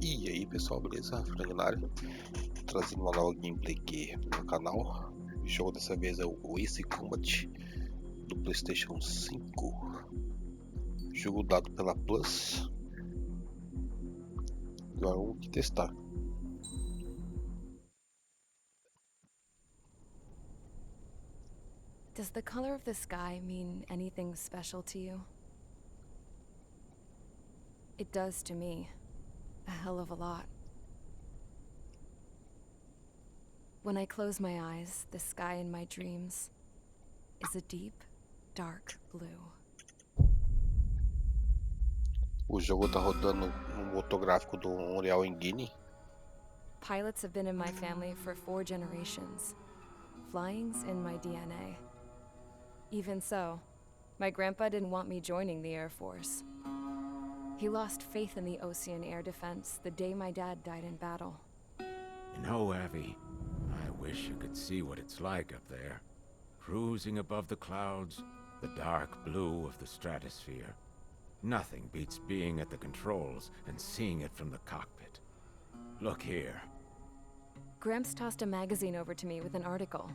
E aí pessoal, beleza? Frank na área, trazendo uma nova gameplay aqui no canal. O jogo dessa vez é o Ace Combat do PlayStation 5, jogo dado pela Plus. Agora vamos testar. Does the color of the sky mean anything special to you? It does to me. A hell of a lot. When I close my eyes, the sky in my dreams is a deep, dark blue. O jogo tá rodando no motor gráfico do Unreal Engine. Pilots have been in my family for 4 generations. Flying's in my DNA. Even so, my grandpa didn't want me joining the Air Force. He lost faith in the Ocean Air Defense the day my dad died in battle. You know, Abby, I wish you could see what it's like up there. Cruising above the clouds, the dark blue of the stratosphere. Nothing beats being at the controls and seeing it from the cockpit. Look here. Gramps tossed a magazine over to me with an article.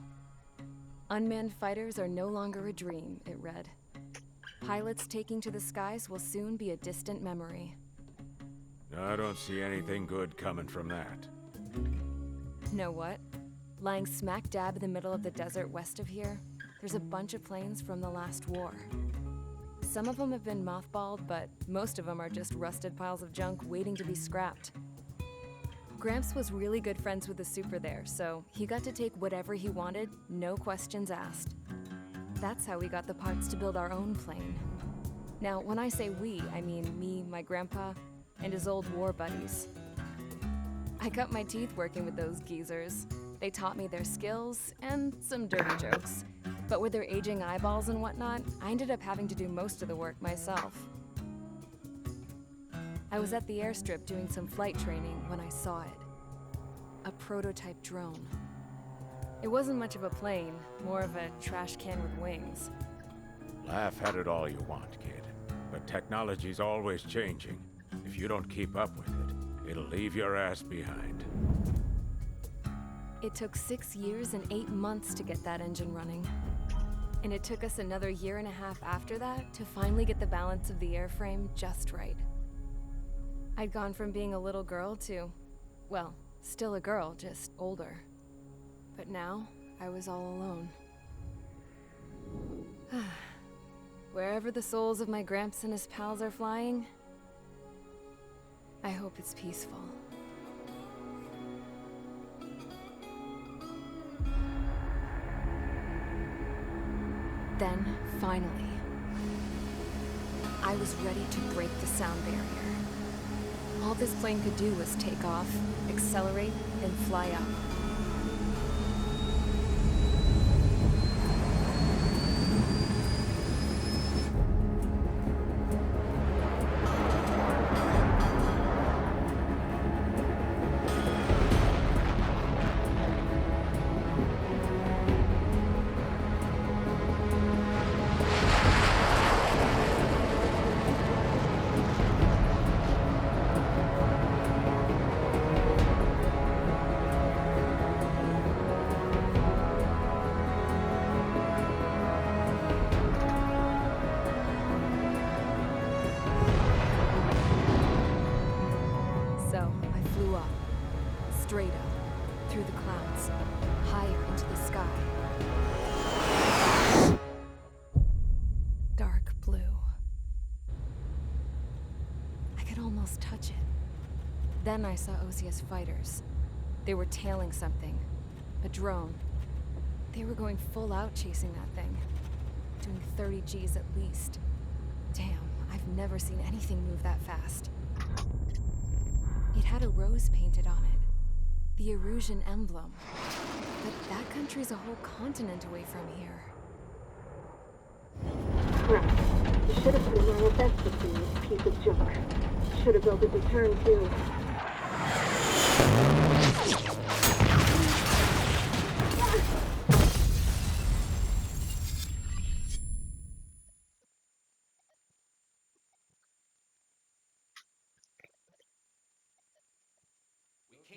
Unmanned fighters are no longer a dream, it read. Pilots taking to the skies will soon be a distant memory. I don't see anything good coming from that. Know what? Lying smack dab in the middle of the desert west of here, there's a bunch of planes from the last war. Some of them have been mothballed, but most of them are just rusted piles of junk waiting to be scrapped. Gramps was really good friends with the super there, so he got to take whatever he wanted, no questions asked. That's how we got the parts to build our own plane. Now, when I say we, I mean me, my grandpa, and his old war buddies. I cut my teeth working with those geezers. They taught me their skills and some dirty jokes. But with their aging eyeballs and whatnot, I ended up having to do most of the work myself. I was at the airstrip doing some flight training when I saw it. A prototype drone. It wasn't much of a plane, more of a trash can with wings. Laugh at it all you want, kid. But technology's always changing. If you don't keep up with it, it'll leave your ass behind. It took 6 years and 8 months to get that engine running. And it took us another 1.5 years after that to finally get the balance of the airframe just right. I'd gone from being a little girl to, well, still a girl, just older. But now, I was all alone. Wherever the souls of my Gramps and his pals are flying, I hope it's peaceful. Then, finally, I was ready to break the sound barrier. All this plane could do was take off, accelerate, and fly up. So, I flew up, straight up, through the clouds, higher into the sky. Dark blue. I could almost touch it. Then I saw Osia's fighters. They were tailing something. A drone. They were going full out chasing that thing. Doing 30 Gs at least. Damn, I've never seen anything move that fast. It had a rose painted on it. The Erusian emblem. But that country's a whole continent away from here. Right. You should have put in your best with this piece of junk. Should have built a return too.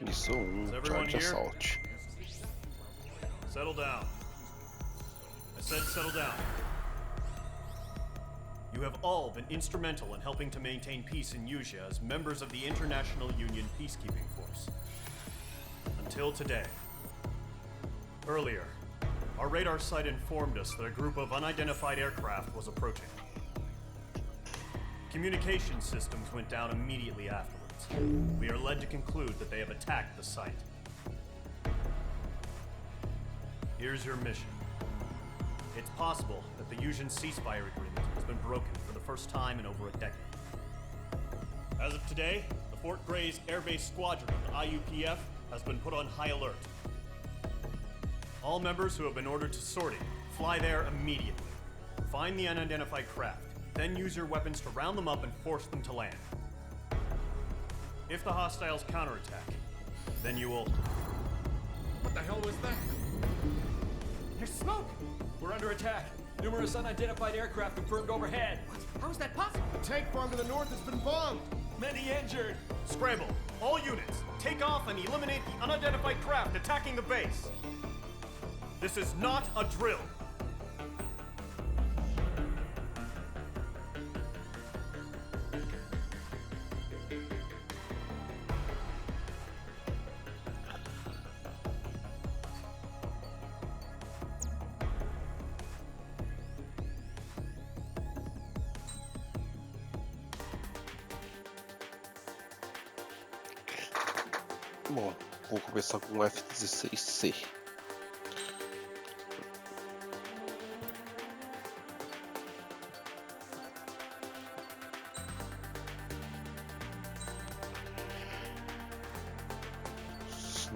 Missão 1, Is everyone Charge here? Assault. Settle down. I said settle down. You have all been instrumental in helping to maintain peace in Yuzha as members of the International Union Peacekeeping Force. Until today. Earlier, our radar site informed us that a group of unidentified aircraft was approaching. Communication systems went down immediately afterwards. We are led to conclude that they have attacked the site. Here's your mission. It's possible that the Yuzhan ceasefire agreement has been broken for the first time in over a decade. As of today, the Fort Grays Air Base Squadron of the IUPF has been put on high alert. All members who have been ordered to sortie, fly there immediately. Find the unidentified craft, then use your weapons to round them up and force them to land. If the hostiles counterattack, then you will... What the hell was that? There's smoke! We're under attack. Numerous unidentified aircraft confirmed overhead. What? How is that possible? The tank farm to the north has been bombed. Many injured. Scramble! All units, take off and eliminate the unidentified craft attacking the base. This is not a drill. Bom, vou começar com o F-16C.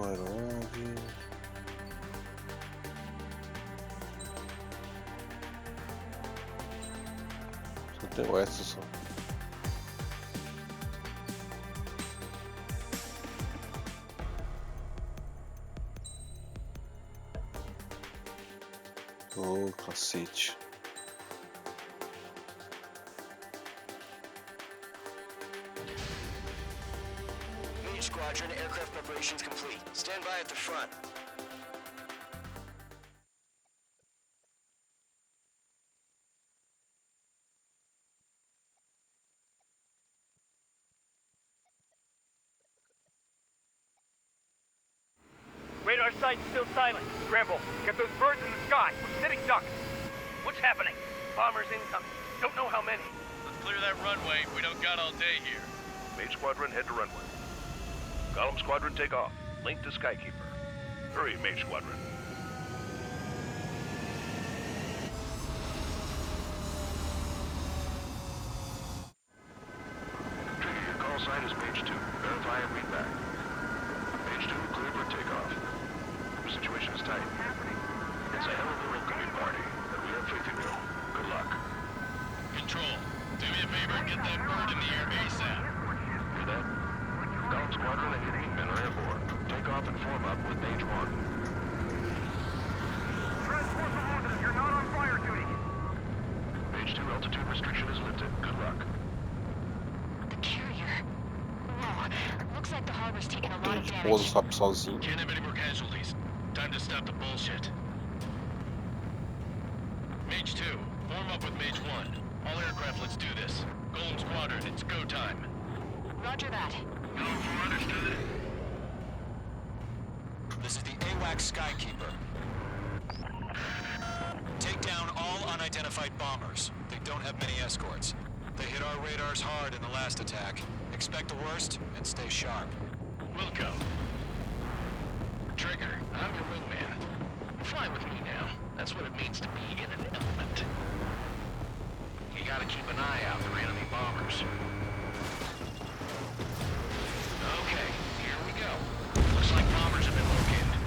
Aeronave. Só tenho essa só. Oh, cacete. Mage Squadron, aircraft preparations complete. Stand by at the front. Radar site's still silent. Scramble. Get those birds in the sky. We're sitting ducks. What's happening? Bombers incoming. Don't know how many. Let's clear that runway. We don't got all day here. Mage Squadron, head to runway. Column Squadron, take off. Link to Skykeeper. Hurry, Mage Squadron. Trigger, your call sign is Mage 2. Verify and read back. Mage 2, clear for takeoff. The situation is tight. It's a hell of a welcoming party, but we have faith in you. Good luck. Control, do me a favor and get that bird in the air ASAP. Hear that? Column Squadron and your wingmen are airborne. Take off and form up with Mage 1. Transport the London if you're not on fire duty. Mage 2, altitude restriction is lifted. Good luck. The carrier. Whoa. Looks like the harbor's taking a lot of Pouso damage. sabe sozinho. Can't have any more casualties. Time to stop the bullshit. Mage 2, form up with Mage 1. All aircraft, let's do this. Golem Squadron, it's go time. Roger that. Understood. This is the AWAC Skykeeper. Take down all unidentified bombers. They don't have many escorts. They hit our radars hard in the last attack. Expect the worst and stay sharp. We'll go. Trigger, I'm your wingman. Fly with me now. That's what it means to be in an element. You gotta keep an eye out for enemy bombers. Okay, here we go. Looks like bombers have been located.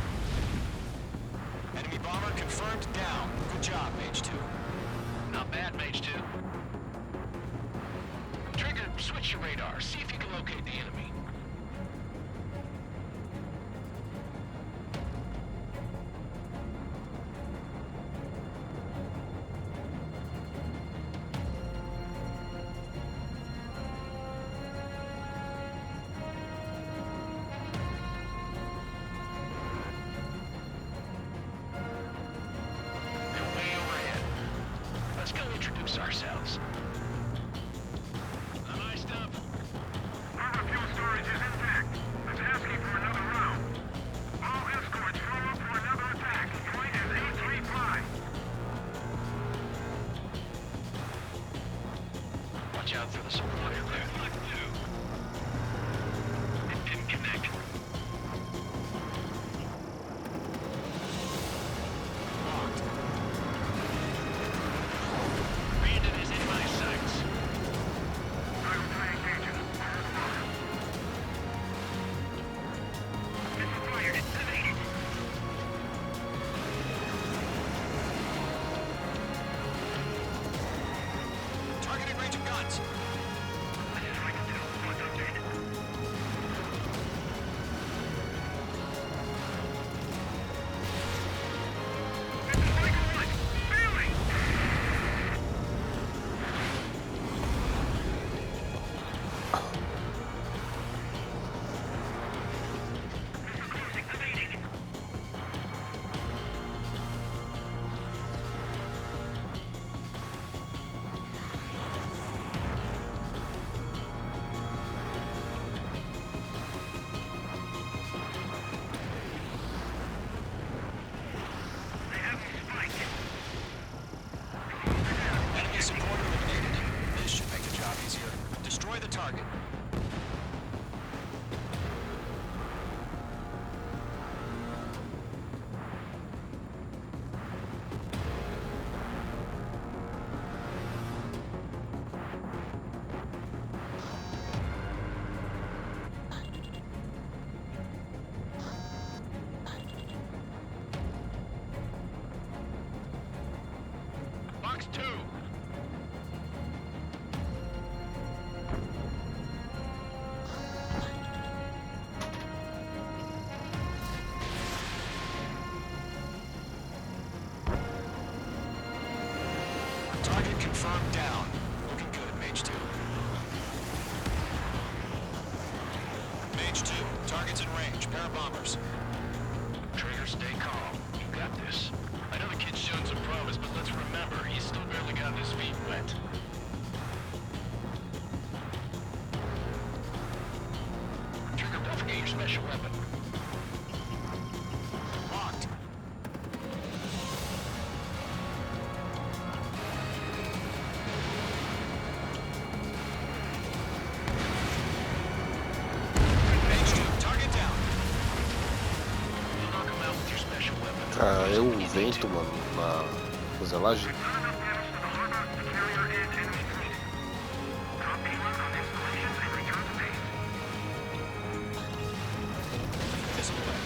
Enemy bomber confirmed down. Good job, Mage 2. Not bad, Mage 2. Trigger, switch your radar. See if you can locate the enemy. Clear, clear. It didn't connect. Locked. Brandon is in my sights. Targeting range of guns. Enemy support eliminated. This should make the job easier. Destroy the target. Box 2. Target confirmed down. Looking good, Mage 2. Mage 2, target's in range. Pair of bombers. Trigger, stay calm. You got this. I know the kid's shown some promise, but let's remember, he's still barely got his feet wet. Trigger, don't forget your special weapon. Locked. Mage 2, target down. You'll knock him out with your special weapon. Cara, é o vento, mano, na fuselagem. Visible there.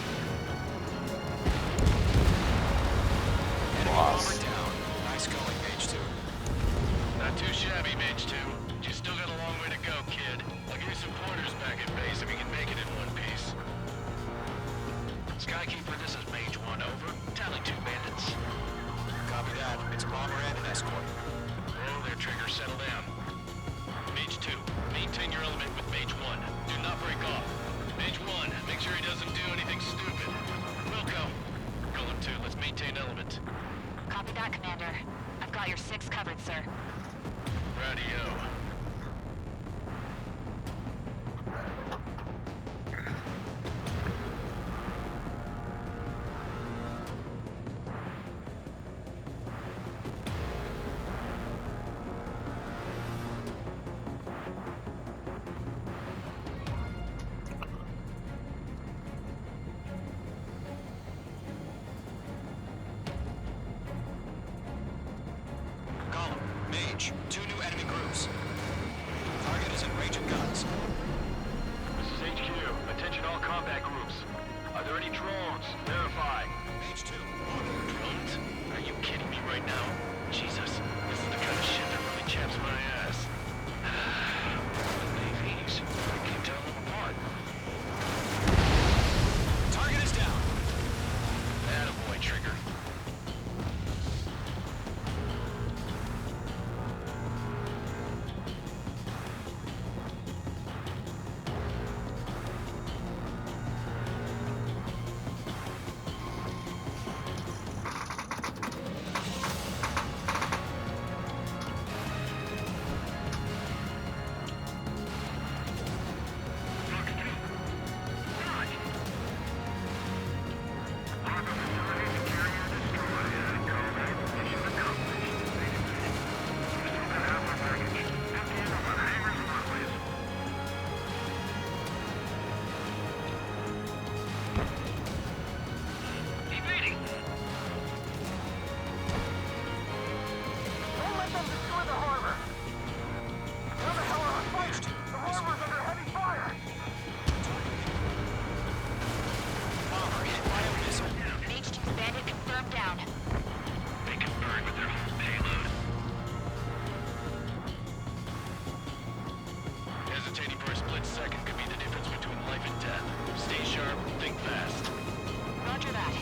Nossa. Enemy bomber down. Nice going, Mage 2. Not too shabby, Mage 2. You still got a long way to go, kid. I'll give you some pointers back at base if you can make it in one piece. Skykeeper, this is Mage 1, over. Tally 2 bandits. Copy that. It's a bomber and an escort. Whoa there, Trigger, settle down. Mage 2, maintain your element with Mage 1. Do not break off. Mage 1, make sure he doesn't do anything stupid. Wilco, Golem 2, let's maintain element. Copy that, Commander. I've got your 6 covered, sir. Radio. Column, Mage, 2 new enemy groups. sharp, think fast. Roger that.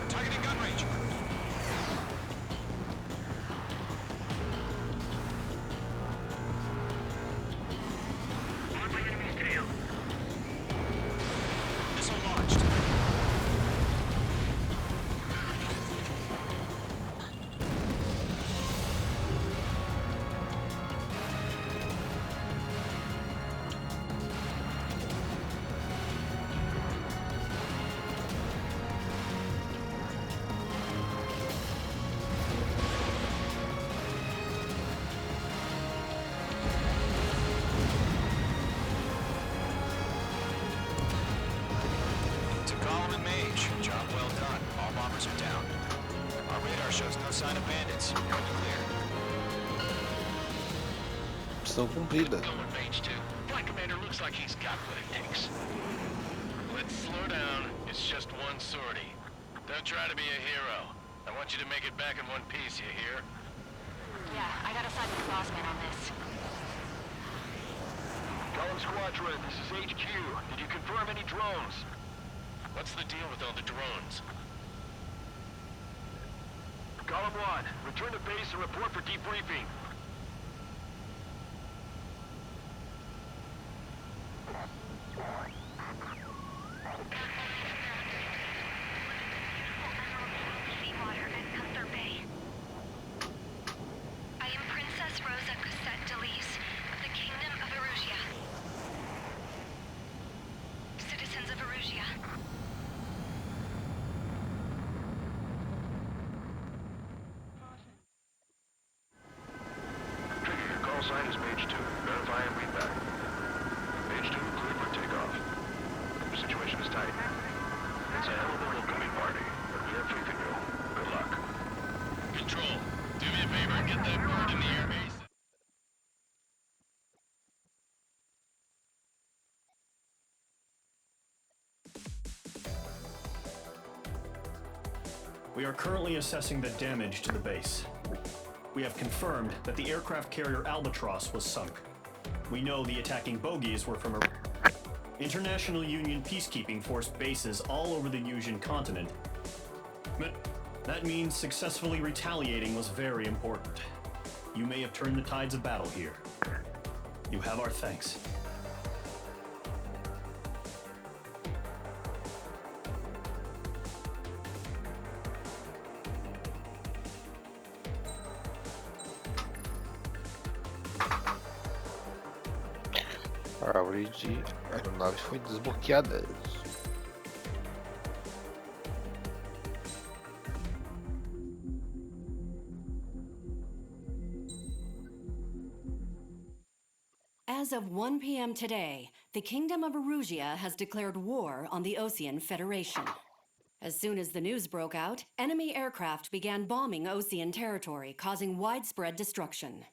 Targeting gun range. Missile launched. To Column and Mage, job well done. All bombers are down. Our radar shows no sign of bandits. You're in the clear. Missão cumprida. Going Mage 2. Flight Commander looks like he's got what it takes. Let's slow down. It's just one sortie. Don't try to be a hero. I want you to make it back in one piece, you hear? Yeah, I gotta side with the boss man on this. Column Squadron, this is HQ. Did you confirm any drones? What's the deal with all the drones? Column 1, return to base and report for debriefing. Seawater at Gunther Bay. I am Princess Rosa Cosette Delise of the Kingdom of Erusia. Citizens of Erusia. Trigger, your call sign is Mage 2. Verify and read back. Mage 2, clear for takeoff. The situation is tight. It's a hell of a welcoming party, but we have faith in you. Good luck. Control, do me a favor and get that bird in the airbase. We are currently assessing the damage to the base. We have confirmed that the aircraft carrier Albatross was sunk. We know the attacking bogies were from International Union peacekeeping force bases all over the Yusian continent. But that means successfully retaliating was very important. You may have turned the tides of battle here. You have our thanks. A árvore de aeronaves foi desbloqueada. As of 1 p.m. today, the Kingdom of Erusia has declared war on the Osean Federation. As soon as the news broke out, enemy aircraft began bombing Osean territory, causing widespread destruction.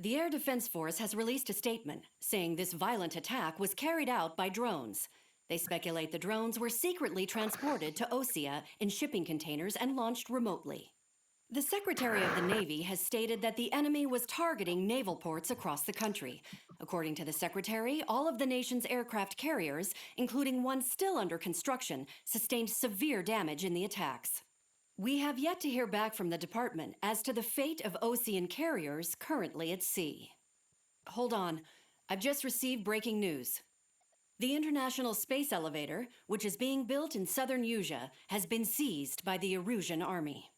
The Air Defense Force has released a statement saying this violent attack was carried out by drones. They speculate the drones were secretly transported to Osea in shipping containers and launched remotely. The Secretary of the Navy has stated that the enemy was targeting naval ports across the country. According to the Secretary, all of the nation's aircraft carriers, including one still under construction, sustained severe damage in the attacks. We have yet to hear back from the department as to the fate of Osean carriers currently at sea. Hold on. I've just received breaking news. The International Space Elevator, which is being built in southern Usea, has been seized by the Erusian army.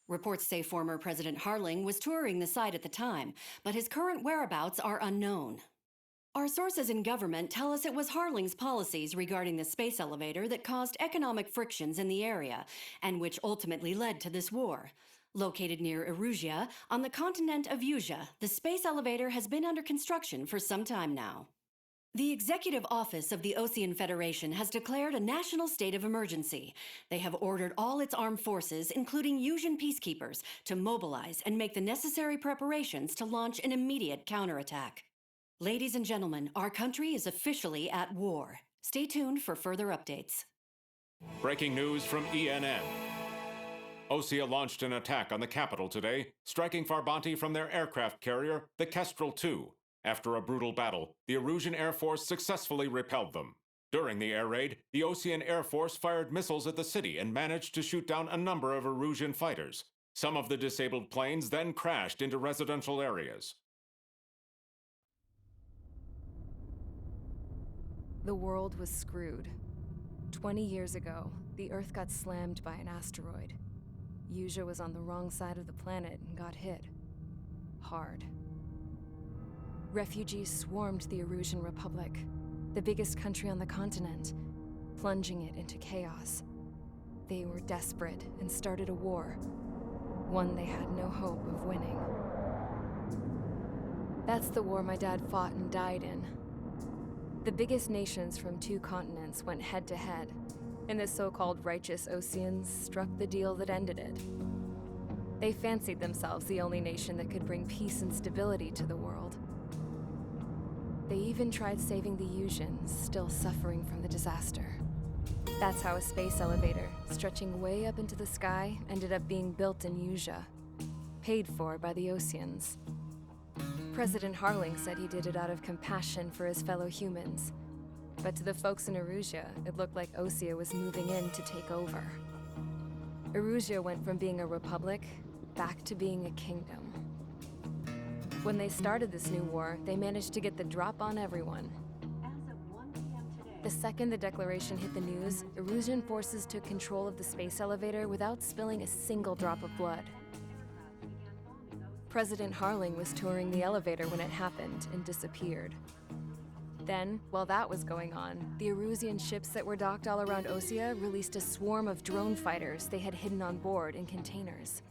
Reports say former President Harling was touring the site at the time, but his current whereabouts are unknown. Our sources in government tell us it was Harling's policies regarding the space elevator that caused economic frictions in the area, and which ultimately led to this war. Located near Erusia, on the continent of Usea, the space elevator has been under construction for some time now. The Executive Office of the Ocean Federation has declared a national state of emergency. They have ordered all its armed forces, including Usian peacekeepers, to mobilize and make the necessary preparations to launch an immediate counterattack. Ladies and gentlemen, our country is officially at war. Stay tuned for further updates. Breaking news from ENN. Osea launched an attack on the capital today, striking Farbanti from their aircraft carrier, the Kestrel II. After a brutal battle, the Erusian Air Force successfully repelled them. During the air raid, the Ocean Air Force fired missiles at the city and managed to shoot down a number of Erusian fighters. Some of the disabled planes then crashed into residential areas. The world was screwed. 20 years ago, the Earth got slammed by an asteroid. Usea was on the wrong side of the planet and got hit. Hard. Refugees swarmed the Erusian Republic, the biggest country on the continent, plunging it into chaos. They were desperate and started a war, one they had no hope of winning. That's the war my dad fought and died in. The biggest nations from 2 continents went head-to-head, and the so-called righteous Oceans struck the deal that ended it. They fancied themselves the only nation that could bring peace and stability to the world. They even tried saving the Usians, still suffering from the disaster. That's how a space elevator, stretching way up into the sky, ended up being built in Usea, paid for by the Oceans. President Harling said he did it out of compassion for his fellow humans. But to the folks in Erusia, it looked like Osea was moving in to take over. Erusia went from being a republic back to being a kingdom. When they started this new war, they managed to get the drop on everyone. The second the declaration hit the news, Erusian forces took control of the space elevator without spilling a single drop of blood. President Harling was touring the elevator when it happened and disappeared. Then, while that was going on, the Erusian ships that were docked all around Osea released a swarm of drone fighters they had hidden on board in containers.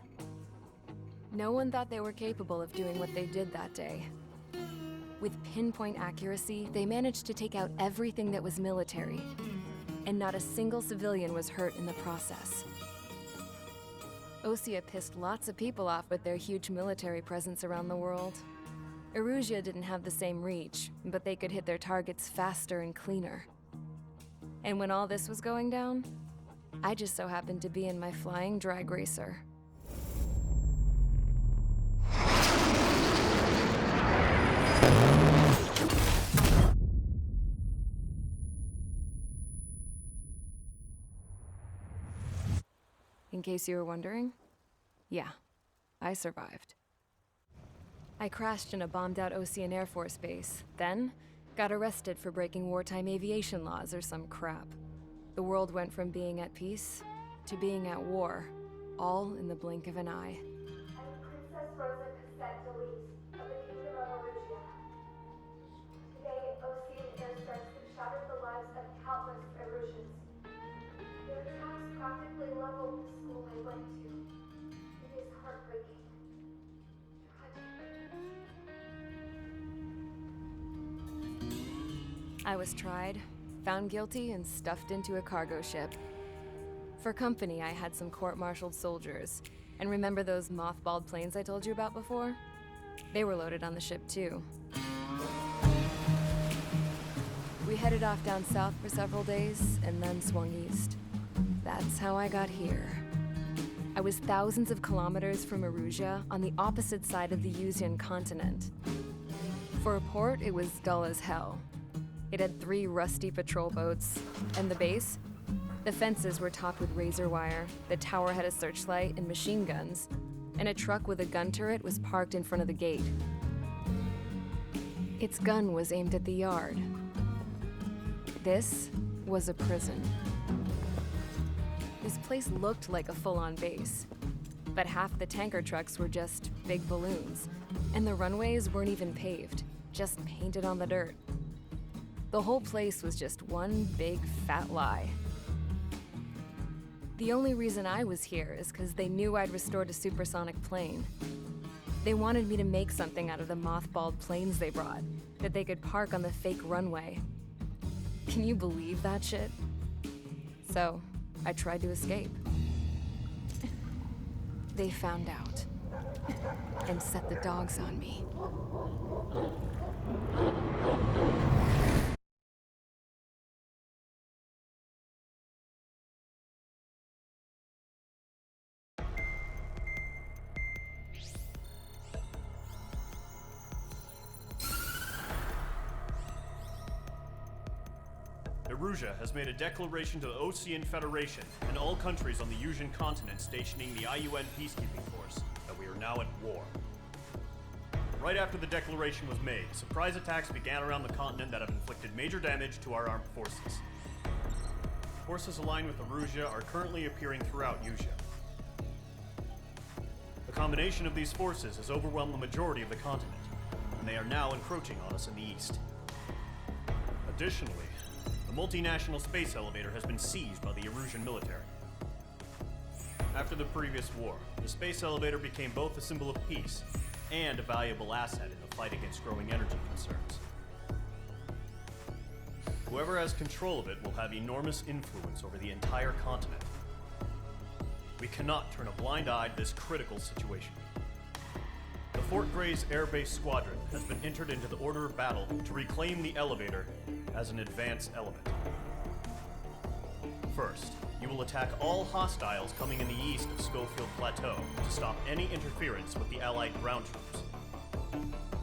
No one thought they were capable of doing what they did that day. With pinpoint accuracy, they managed to take out everything that was military, and not a single civilian was hurt in the process. Osea pissed lots of people off with their huge military presence around the world. Erusia didn't have the same reach, but they could hit their targets faster and cleaner. And when all this was going down, I just so happened to be in my flying drag racer. In case you were wondering, yeah, I survived. I crashed in a bombed-out Ocean Air Force base, then got arrested for breaking wartime aviation laws or some crap. The world went from being at peace to being at war, all in the blink of an eye. Princess Rosa Cassette of the Kingdom of Erusia. Today, Ocean airstrikes have shattered the lives of countless Erusians. Their attacks practically leveled the school I went to. It is heartbreaking. I was tried, found guilty, and stuffed into a cargo ship. For company, I had some court-martialed soldiers. And remember those mothballed planes I told you about before? They were loaded on the ship too. We headed off down south for several days, and then swung east. That's how I got here. I was thousands of kilometers from Erusia, on the opposite side of the Usian continent. For a port, it was dull as hell. It had 3 rusty patrol boats, and the base? The fences were topped with razor wire, the tower had a searchlight and machine guns, and a truck with a gun turret was parked in front of the gate. Its gun was aimed at the yard. This was a prison. This place looked like a full-on base, but half the tanker trucks were just big balloons, and the runways weren't even paved, just painted on the dirt. The whole place was just one big fat lie. The only reason I was here is because they knew I'd restored a supersonic plane. They wanted me to make something out of the mothballed planes they brought, that they could park on the fake runway. Can you believe that shit? So, I tried to escape. They found out and set the dogs on me. Erusia has made a declaration to the Ocean Federation and all countries on the Yusian continent stationing the IUN peacekeeping force that we are now at war. Right after the declaration was made, surprise attacks began around the continent that have inflicted major damage to our armed forces. Forces aligned with Erusia are currently appearing throughout Yusia. The combination of these forces has overwhelmed the majority of the continent, and they are now encroaching on us in the east. Additionally, the multinational space elevator has been seized by the Erusian military. After the previous war, the space elevator became both a symbol of peace and a valuable asset in the fight against growing energy concerns. Whoever has control of it will have enormous influence over the entire continent. We cannot turn a blind eye to this critical situation. The Fort Gray's Air Base Squadron has been entered into the order of battle to reclaim the elevator as an advance element. First, you will attack all hostiles coming in the east of Schofield Plateau to stop any interference with the Allied ground troops.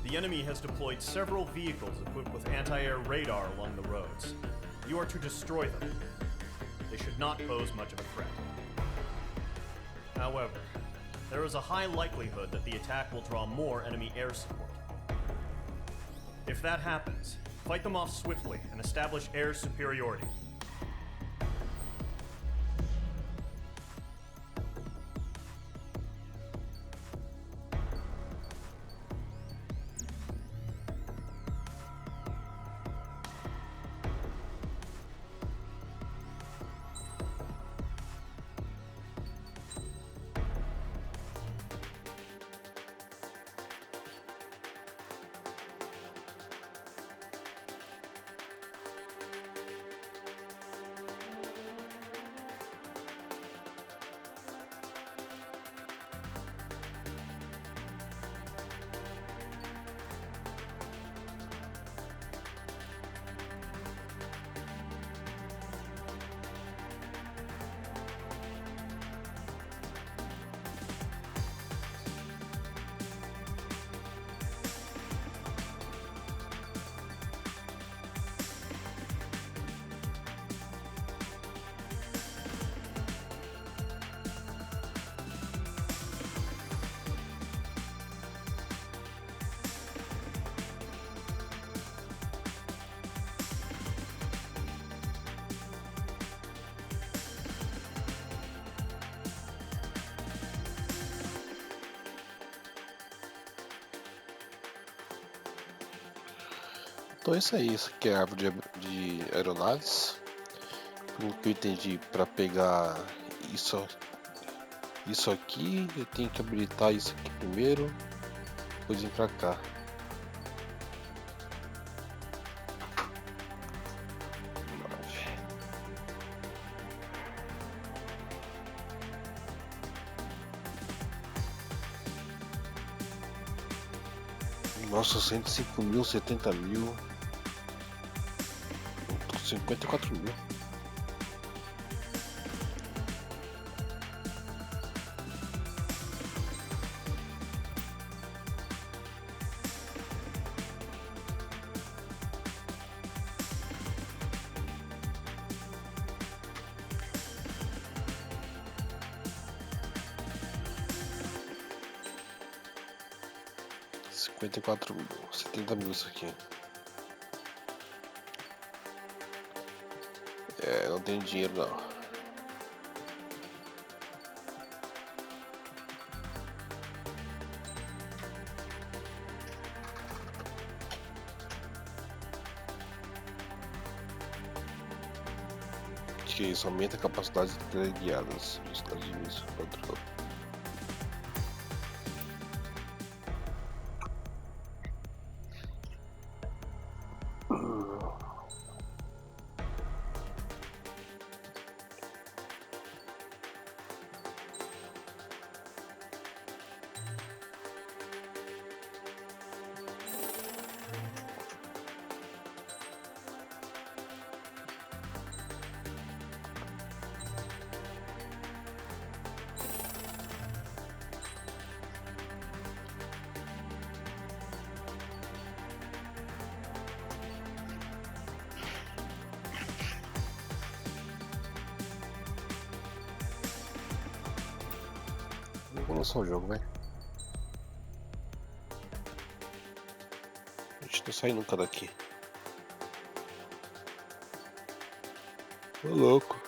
The enemy has deployed several vehicles equipped with anti-air radar along the roads. You are to destroy them. They should not pose much of a threat. However, there is a high likelihood that the attack will draw more enemy air support. If that happens, fight them off swiftly and establish air superiority. Então é isso aí, isso aqui é a árvore de aeronaves. Pelo que eu entendi, para pegar isso aqui, eu tenho que habilitar isso aqui primeiro, depois vir para cá. Nossa, 105 mil, 70 mil, 54 mil. $54 mil, 70 mil isso aqui. É, não tenho dinheiro não. Acho que isso aumenta a capacidade de teleguiadas. Velocidade de início, controle. Vou lançar o jogo, vai. A gente não sai nunca daqui. Ô louco.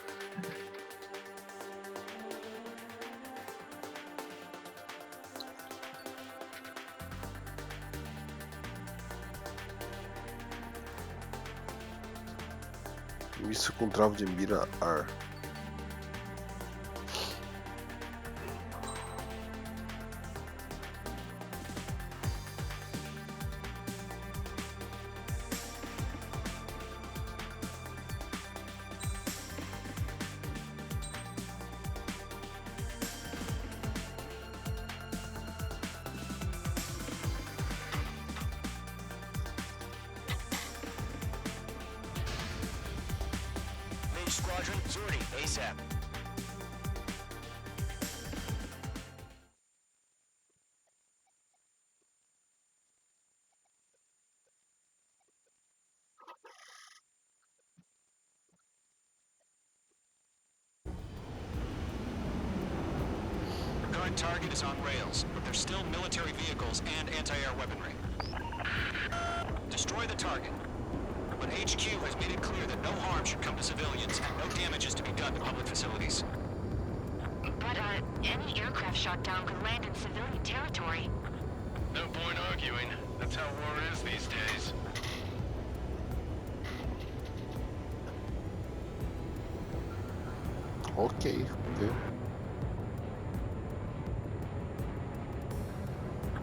Isso com trava de mira ar. Squadron, sortie, ASAP. The current target is on rails, but there's still military vehicles and anti-air weaponry. Destroy the target. But HQ has made it clear that no harm should come to civilians and no damage is to be done to public facilities. But, any aircraft shot down could land in civilian territory. No point arguing. That's how war is these days. Ok, viu?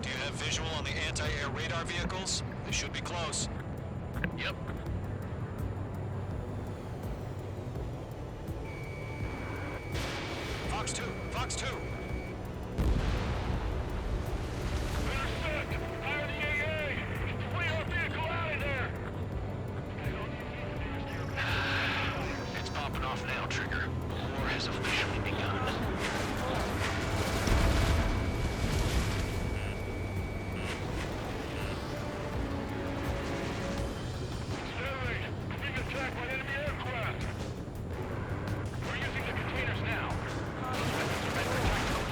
Do you have visual on the anti-air radar vehicles? They should be close. Yep. Fox 2! Fox 2! Intercept! Fire the AA! Flee our vehicle out of there! It's popping off now, Trigger. War has officially begun. Being attacked by enemy aircraft! We're using the containers now. Weapons are ready for tactical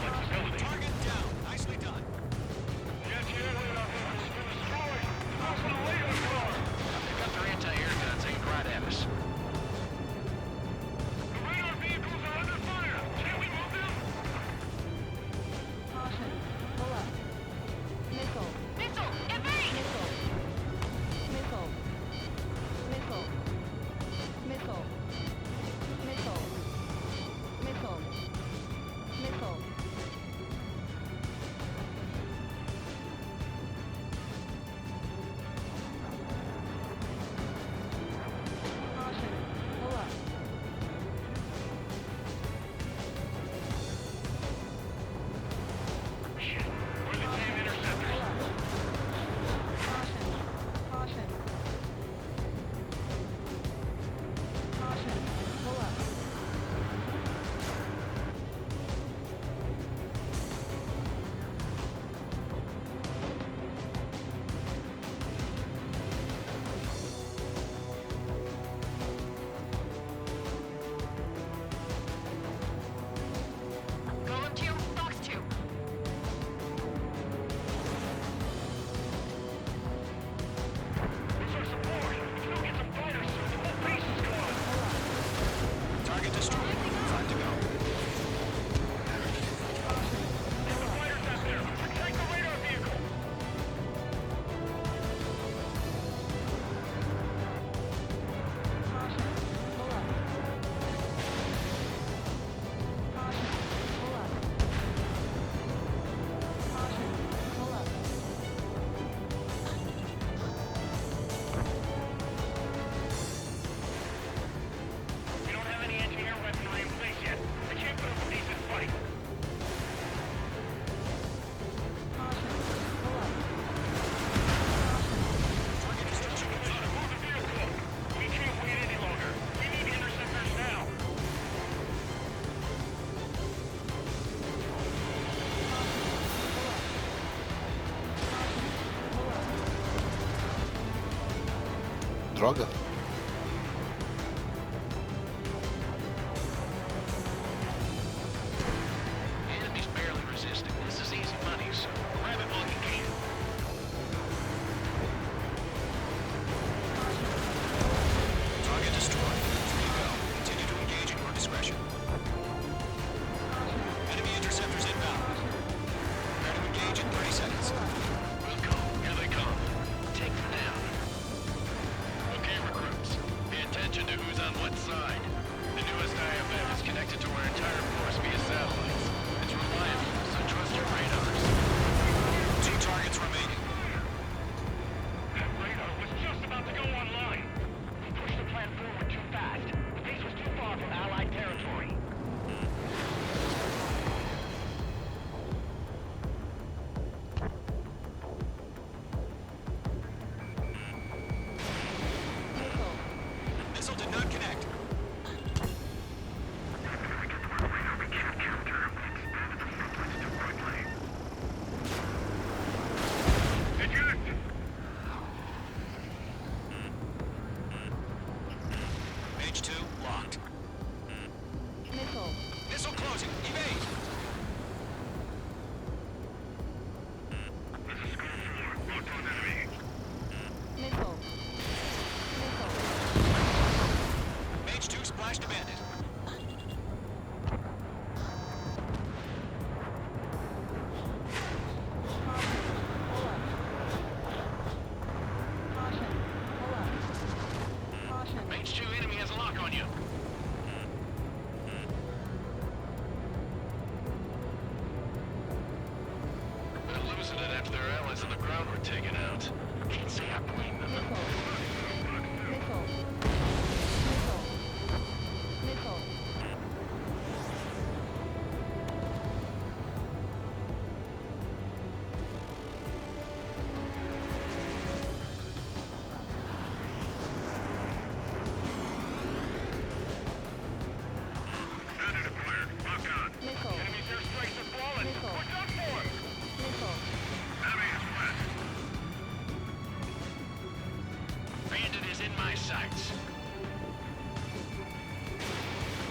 destroyed. 5 to go. Fighters out there! Take the radar vehicle! We don't have any engineer weaponry in place yet. I can't put up a decent fight. Move the vehicle! We can't wait any longer. We need interceptors now. Droga. The enemy's barely resisting. This is easy money, so grab it while you can. Target destroyed. 3 to go. Continue to engage at your discretion. Enemy interceptors inbound. Prepare to engage in 30 seconds. Wilco, here they come. Take them down. Okay, recruits. Pay attention to who's on what side. The newest IFM is connected to our entire force via satellites. It's reliable, so trust your radars. 2 targets remaining. That radar was just about to go online. We pushed the plan forward too fast. The base was too far from Allied territory. Missile did not connect. Eject! Mage 2 locked. Missile closing. Evade. This is Squad 4. Locked on enemy. Mage 2 splashed a bandit. Mage 2 enemy has a lock on you. They're losing it after their allies on the ground were taken out. Can't say I blame them. Bandit acquired. Lock on. Enemy's airstrikes are flawless. We're done for! Enemy is west. Bandit is in my sights.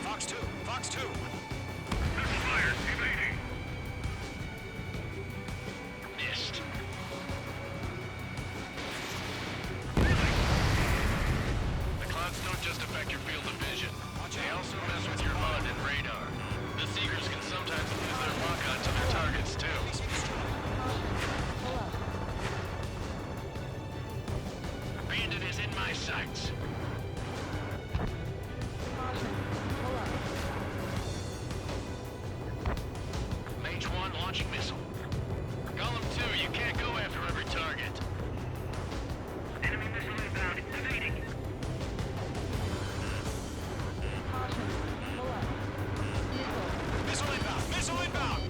Fox 2. Fox 2. Missile fired. Evading. Missed. The clouds don't just affect your field of vision. They also mess with your HUD and radar. The Seekers can sometimes lose their lock-on to their targets, too. Bandit is in my sights. Mage 1 launching missile. Golem 2, you can't go after every target. Enemy missile inbound. Evading. Missile inbound. Missile inbound.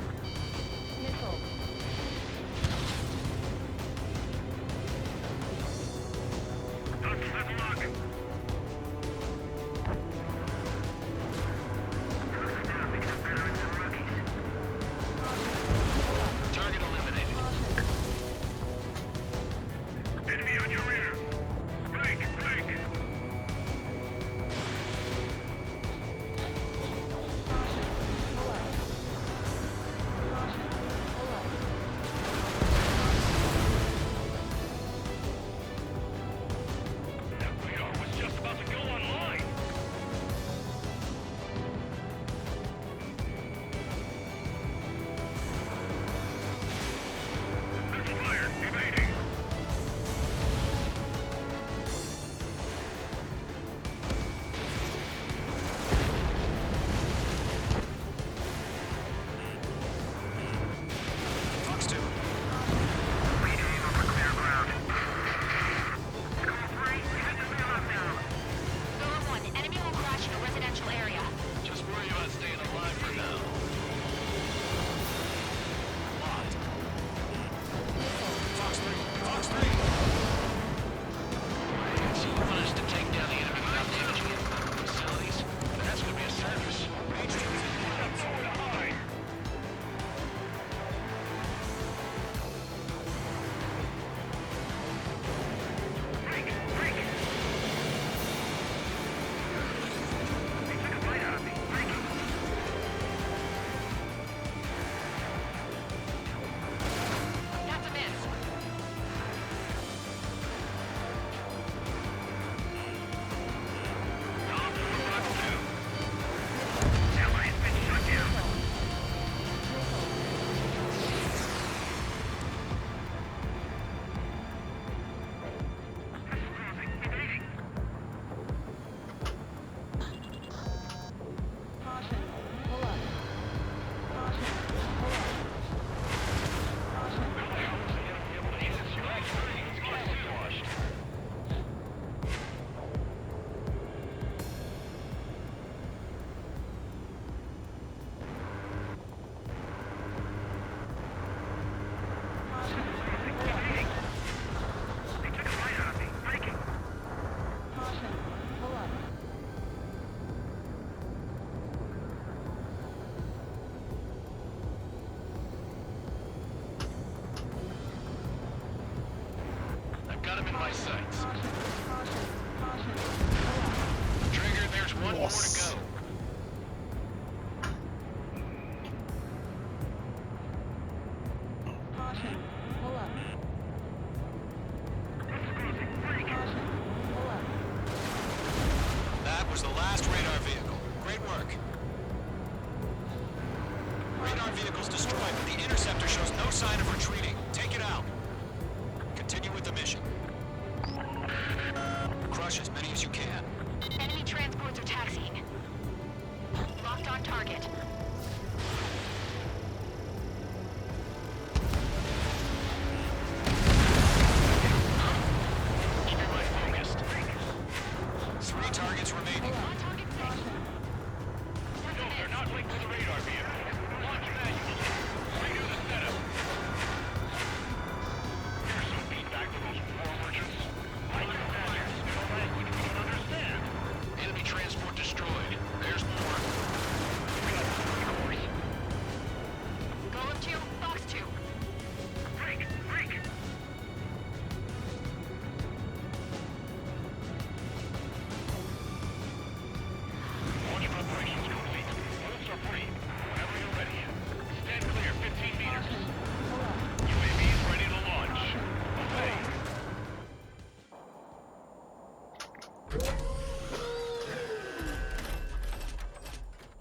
them in my sights. Trigger, there's one more to go. That was the last radar vehicle. Great work. Radar vehicle's destroyed, but the interceptor shows no sign of retreating. Take it out. Continue with the mission. Crush as many as you can. Enemy transports are taxiing. Locked on target. Keep your mind focused. 3 targets remaining. No, they're not linked to the radar vehicle. Launch manually. Redo the setup. Here's some feedback from those war merchants. I can imagine in a language we don't understand. Enemy transport destroyed. There's more. We got course. Golem 2, Fox 2. Break! Break! Launch preparations complete. Bolts are free. Whenever you're ready. Stand clear 15 meters. UAVs ready to launch. Obey.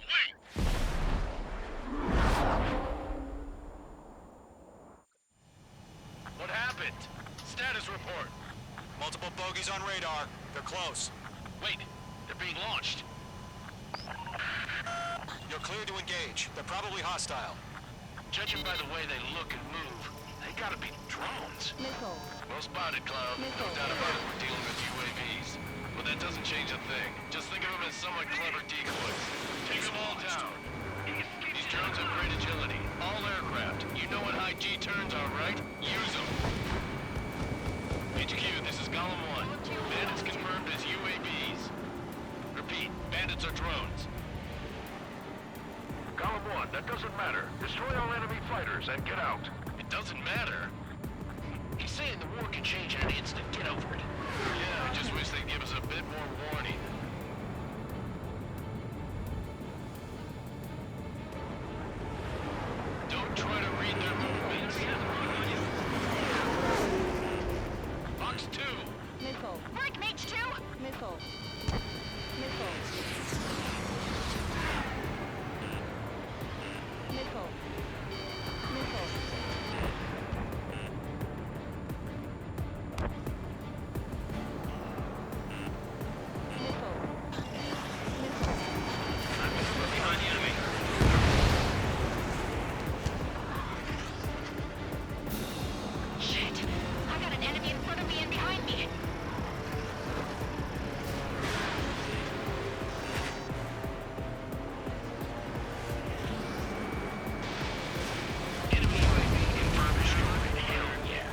Wait! What happened? Status report. Multiple bogies on radar. They're close. Wait, they're being launched. You're clear to engage. They're probably hostile. Judging by the way they look and move, they gotta be drones. Well spotted, Cloud. No doubt about it, we're dealing with UAVs. But that doesn't change a thing. Just think of them as somewhat clever decoys. Take them all down. These drones have great agility. All aircraft. You know what high G turns are, right? Use them. HQ, this is Golem 1. Bandits confirmed as UAVs. Repeat, bandits are drones. Column 1, that doesn't matter. Destroy all enemy fighters and get out. It doesn't matter. He's saying the war can change in an instant. Get over it. Yeah, I just wish they'd give us a bit more warning. Don't try to read their movements. Fox 2. Break, Mage 2! Behind the enemy. Shit! I got an enemy in front of me and behind me! Enemy UAV confirmed destroyed. Hell yeah.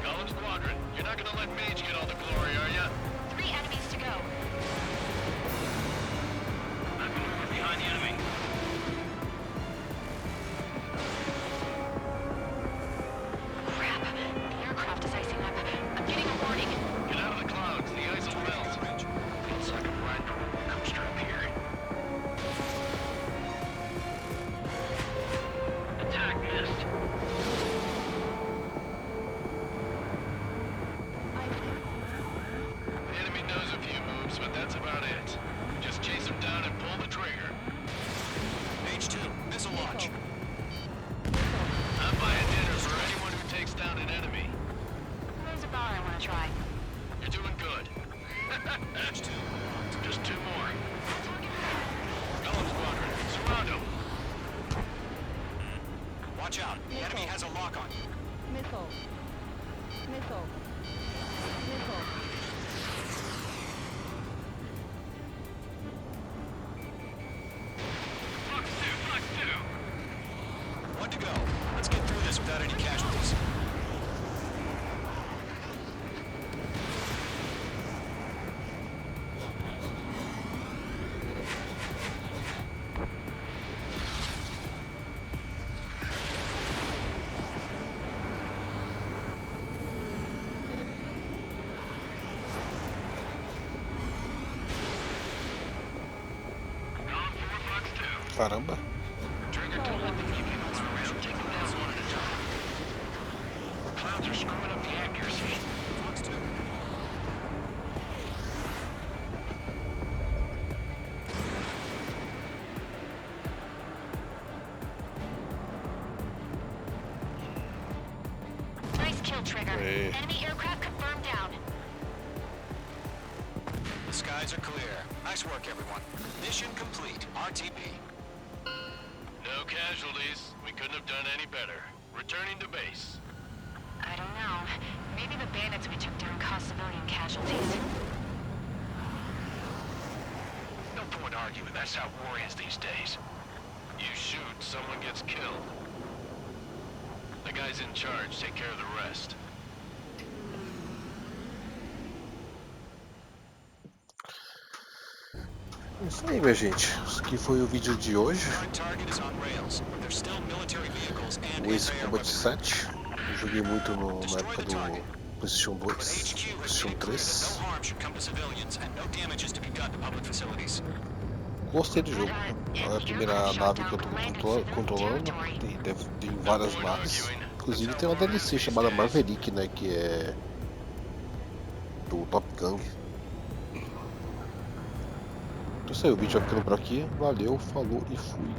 Golem Squadron, you're not gonna let Mage get all the glory, are ya? 3 enemies to go. I'm moving behind the enemy. Crap. The aircraft is icing up. I'm getting a warning. Get out of the clouds, the ice will melt. Feels like a ride from a roller coaster up here. Attack missed. The enemy knows a few moves, but that's about it. Just chase them down and pull the trigger. H2, missile launch. I'm buying dinner for anyone who takes down an enemy. There's a bar I want to try. You're doing good. H2. Just 2 more. Golem Squadron, surround them. Watch out. The enemy has a lock on you. Fox 2, Fox 2. 1 to go. Let's get through this without any casualties. Caramba. Trigger told them to keep people around, take them down one at a time. Clouds are screwing up the accuracy. Fox 2. Nice kill, Trigger. Hey. Enemy aircraft confirmed down. The skies are clear. Nice work, everyone. Mission complete. RTB. No casualties. We couldn't have done any better. Returning to base. I don't know. Maybe the bandits we took down caused civilian casualties. No point arguing. That's how war is these days. You shoot, someone gets killed. The guys in charge take care of the rest. É isso aí, minha gente. Isso aqui foi o vídeo de hoje. O Ace Combat 7. Eu joguei muito na época do PlayStation 2, PlayStation 3. Gostei do jogo. É a primeira nave que eu tô controlando. Tem várias naves. Inclusive tem uma DLC chamada Maverick, né? Que é do Top Gun. Então é isso aí, o vídeo vai ficando por aqui. Valeu, falou e fui.